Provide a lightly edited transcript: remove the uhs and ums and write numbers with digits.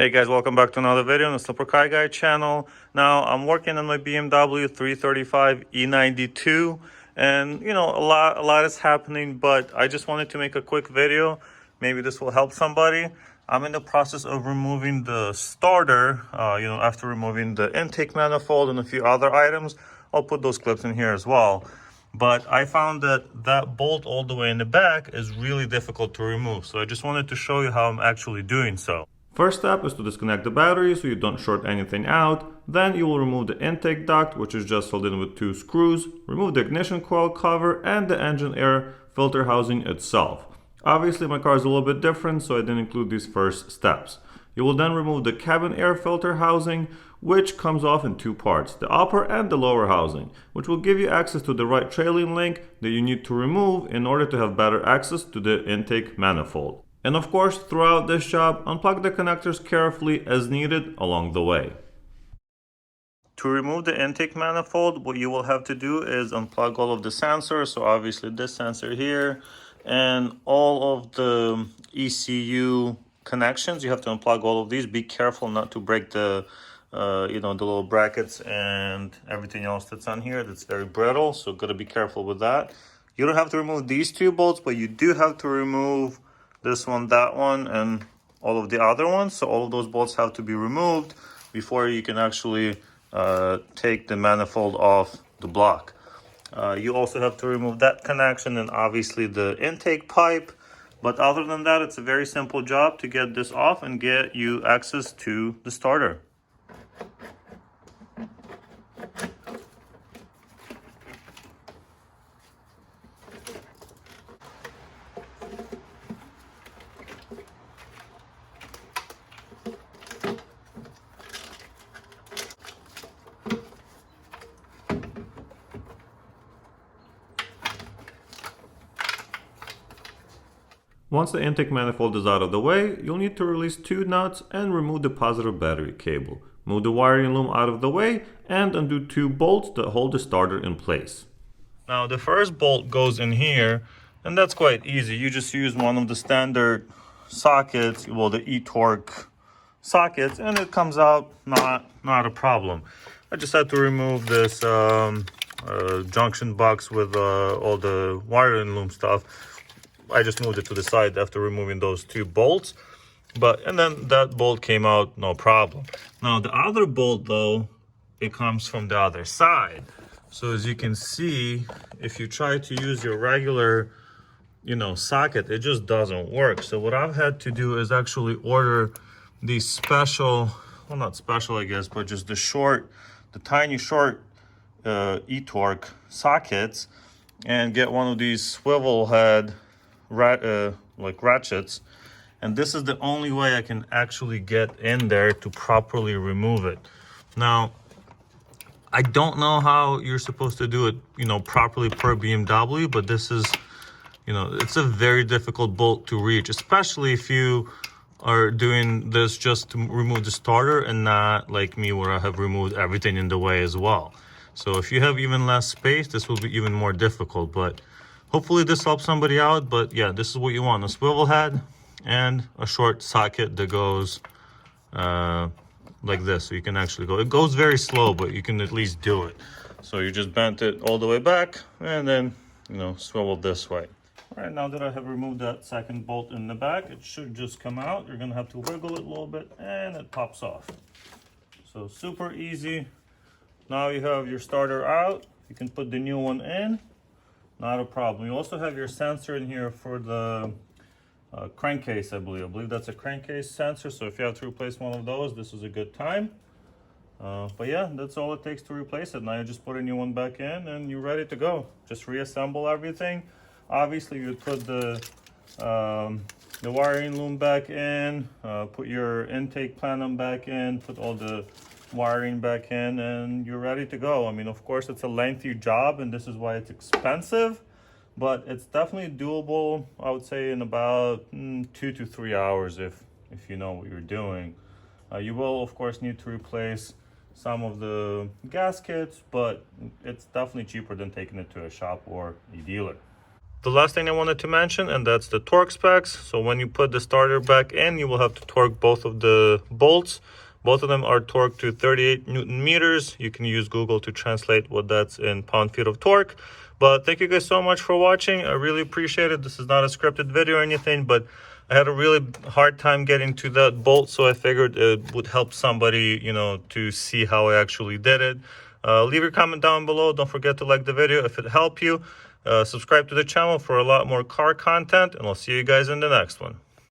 Hey guys, welcome back to another video on the Slipper Car Guy channel. Now I'm working on my BMW 335 E92, and a lot is happening, but I just wanted to make a quick video. Maybe this will help somebody. I'm in the process of removing the starter. After removing the intake manifold and a few other items, I'll put those clips in here as well. But I found that bolt all the way in the back is really difficult to remove, so I just wanted to show you how I'm actually doing so. First step is to disconnect the battery so you don't short anything out. Then you will remove the intake duct, which is just held in with 2 screws, remove the ignition coil cover and the engine air filter housing itself. Obviously my car is a little bit different, so I didn't include these first steps. You will then remove the cabin air filter housing, which comes off in 2 parts, the upper and the lower housing, which will give you access to the right trailing link that you need to remove in order to have better access to the intake manifold. And of course, throughout this job, unplug the connectors carefully as needed along the way. To remove the intake manifold, what you will have to do is unplug all of the sensors. So obviously this sensor here and all of the ECU connections. You have to unplug all of these. Be careful not to break the little brackets and everything else that's on here. That's very brittle, so gotta be careful with that. You don't have to remove these 2 bolts, but you do have to remove this one, that one, and all of the other ones. So all of those bolts have to be removed before you can actually take the manifold off the block. You also have to remove that connection and obviously the intake pipe. But other than that, it's a very simple job to get this off and get you access to the starter. Once the intake manifold is out of the way, you'll need to release 2 nuts and remove the positive battery cable. Move the wiring loom out of the way and undo 2 bolts that hold the starter in place. Now the first bolt goes in here, and that's quite easy. You just use one of the standard sockets, well, the e-torque sockets, and it comes out not a problem. I just had to remove this junction box with all the wiring loom stuff. I just moved it to the side after removing those 2 bolts, and then that bolt came out no problem. Now the other bolt though, it comes from the other side. So as you can see, if you try to use your regular socket, it just doesn't work. So what I've had to do is actually order these special, well, not special I guess, but just the tiny short e-torque sockets, and get one of these swivel head ratchets, and this is the only way I can actually get in there to properly remove it. Now I don't know how you're supposed to do it properly per BMW, but this is it's a very difficult bolt to reach, especially if you are doing this just to remove the starter and not like me where I have removed everything in the way as well. So if you have even less space, this will be even more difficult, but hopefully this helps somebody out. But yeah, this is what you want: a swivel head and a short socket that goes like this, so you can actually go. It goes very slow, but you can at least do it. So you just bent it all the way back and then swivel this way. All right, now that I have removed that second bolt in the back, it should just come out. You're gonna have to wiggle it a little bit and it pops off. So super easy. Now you have your starter out. You can put the new one in. Not a problem. You also have your sensor in here for the crankcase, I believe. I believe that's a crankcase sensor, so if you have to replace one of those, this is a good time. But yeah, that's all it takes to replace it. Now you just put a new one back in and you're ready to go. Just reassemble everything. Obviously, you put the wiring loom back in, put your intake plenum back in, put all the wiring back in, and you're ready to go. I mean, of course, it's a lengthy job, and this is why it's expensive, but it's definitely doable, I would say, in about 2 to 3 hours if you know what you're doing. You will, of course, need to replace some of the gaskets, but it's definitely cheaper than taking it to a shop or a dealer. The last thing I wanted to mention, and that's the torque specs. So when you put the starter back in, you will have to torque both of the bolts. Both of them are torqued to 38 Newton meters. You can use Google to translate what that's in pound-feet of torque. But thank you guys so much for watching. I really appreciate it. This is not a scripted video or anything, but I had a really hard time getting to that bolt, so I figured it would help somebody, you know, to see how I actually did it. Leave your comment down below. Don't forget to like the video if it helped you. Subscribe to the channel for a lot more car content, and I'll see you guys in the next one.